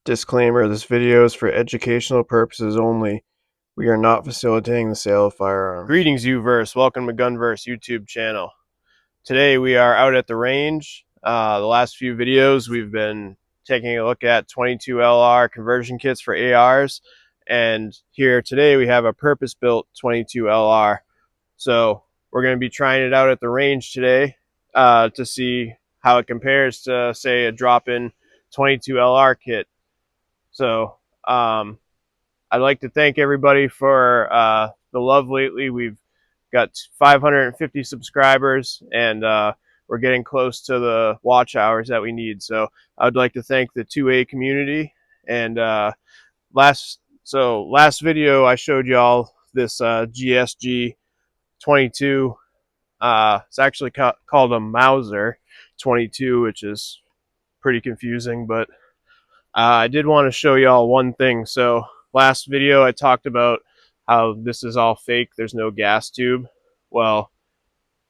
Disclaimer, this video is for educational purposes only. We are not facilitating the sale of firearms. Greetings, Uverse. Welcome to Gunverse YouTube channel. Today we are out at the range. The last few videos we've been taking a look at 22 LR conversion kits for ARs. And here today we have a purpose-built 22 LR. So we're going to be trying it out at the range today to see how it compares to, say, a drop-in 22 LR kit. So I'd like to thank everybody for the love lately. We've got 550 subscribers, and we're getting close to the watch hours that we need. So I'd like to thank the 2A community. And last video I showed y'all this GSG 22. It's actually called a Mauser 22, which is pretty confusing, but I did want to show y'all one thing. So last video I talked about how this is all fake. There's no gas tube. Well,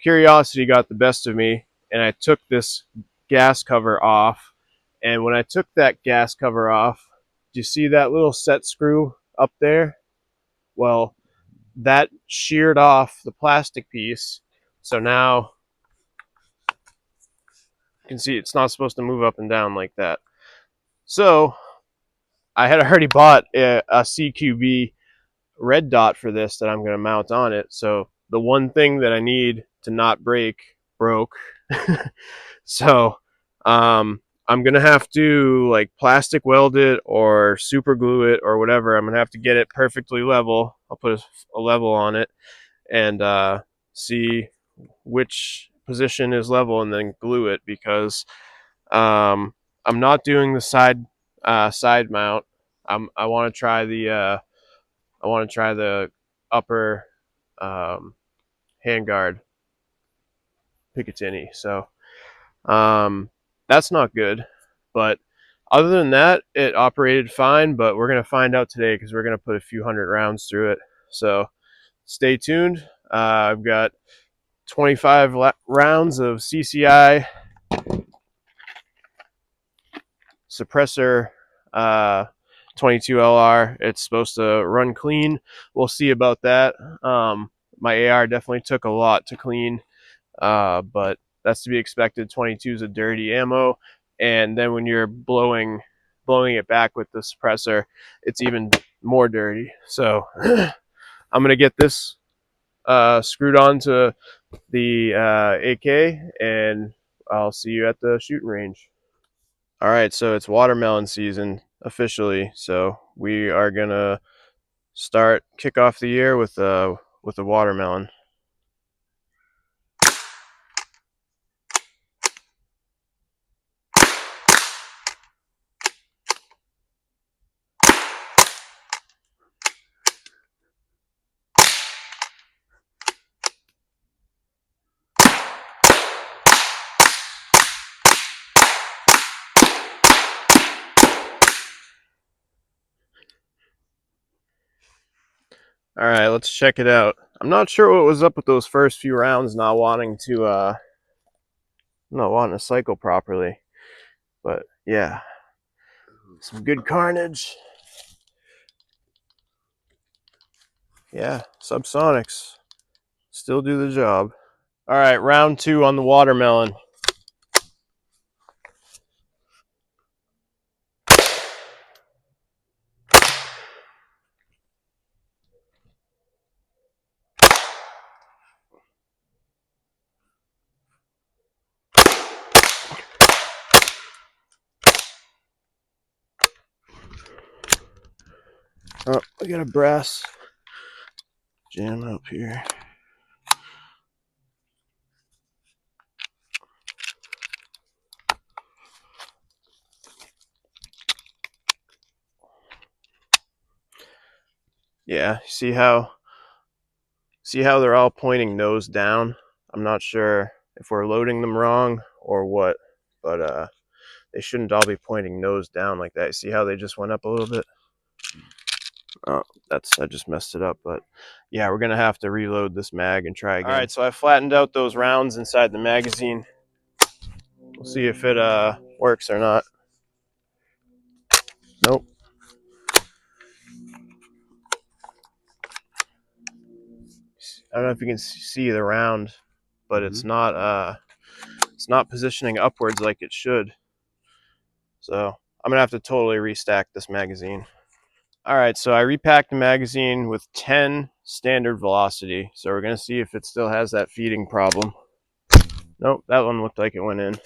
curiosity got the best of me, and I took this gas cover off. And when I took that gas cover off, do you see that little set screw up there? Well, that sheared off the plastic piece. So now you can see it's not supposed to move up and down like that. So I had already bought a CQB red dot for this that I'm going to mount on it. So the one thing that I need to not break broke. So I'm going to have to like plastic weld it or super glue it or whatever. I'm going to have to get it perfectly level. I'll put a level on it and see which position is level and then glue it, because I'm not doing the side mount. I want to try the upper handguard Picatinny. So that's not good, but other than that, it operated fine. But we're gonna find out today, because we're gonna put a few hundred rounds through it. So stay tuned. I've got 25 rounds of CCI suppressor 22 LR. It's supposed to run clean. We'll see about that. My AR definitely took a lot to clean, but that's to be expected. 22 is a dirty ammo, and then when you're blowing it back with the suppressor, it's even more dirty. So I'm gonna get this screwed on to the AK, and I'll see you at the shooting range. All right, so it's watermelon season officially. So we are gonna kick off the year with a watermelon. All right, let's check it out. I'm not sure what was up with those first few rounds not wanting to cycle properly, but yeah, some good carnage. Yeah, subsonics still do the job. All right, round 2 on the watermelon. Oh, I got a brass jam up here. Yeah, see how they're all pointing nose down? I'm not sure if we're loading them wrong or what, but they shouldn't all be pointing nose down like that. See how they just went up a little bit? Oh, I just messed it up. But yeah, we're gonna have to reload this mag and try again. All right, so I flattened out those rounds inside the magazine. We'll see if it works or not. Nope. don't know if you can see the round, but it's not positioning upwards like it should. So I'm gonna have to totally restack this magazine. All right, so I repacked the magazine with 10 standard velocity. So we're gonna see if it still has that feeding problem. Nope, that one looked like it went in.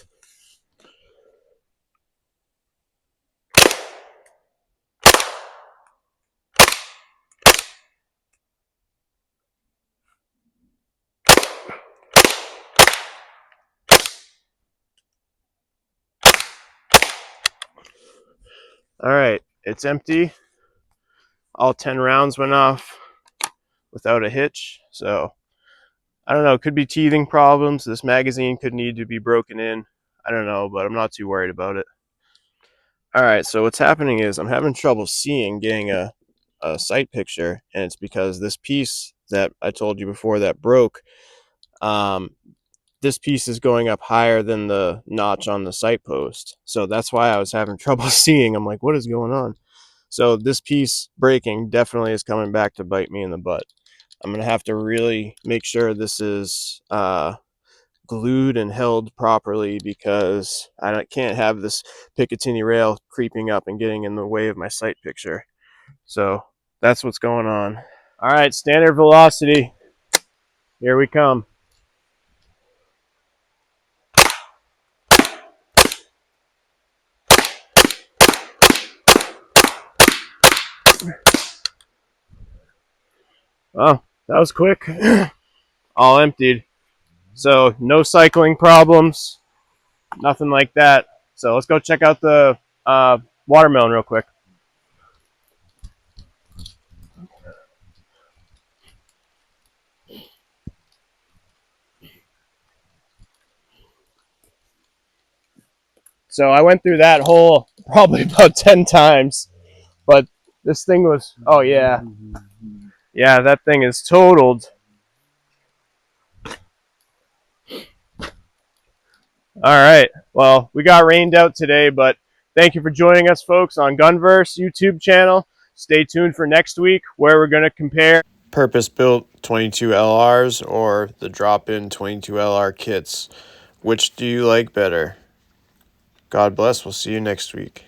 All right, it's empty. All 10 rounds went off without a hitch. So I don't know, it could be teething problems. This magazine could need to be broken in. I don't know, but I'm not too worried about it. All right, so what's happening is I'm having trouble getting a sight picture, and it's because this piece that I told you before that broke, this piece is going up higher than the notch on the sight post. So that's why I was having trouble seeing. I'm like, what is going on? So this piece breaking definitely is coming back to bite me in the butt. I'm going to have to really make sure this is glued and held properly, because I can't have this Picatinny rail creeping up and getting in the way of my sight picture. So that's what's going on. All right, standard velocity. Here we come. Oh, that was quick. All emptied. So no cycling problems, nothing like that. So let's go check out the watermelon real quick. So I went through that hole probably about 10 times, but this thing was, oh yeah. Yeah, that thing is totaled. All right. Well, we got rained out today, but thank you for joining us, folks, on Gunverse YouTube channel. Stay tuned for next week, where we're going to compare purpose-built 22 LRs or the drop-in 22 LR kits. Which do you like better? God bless. We'll see you next week.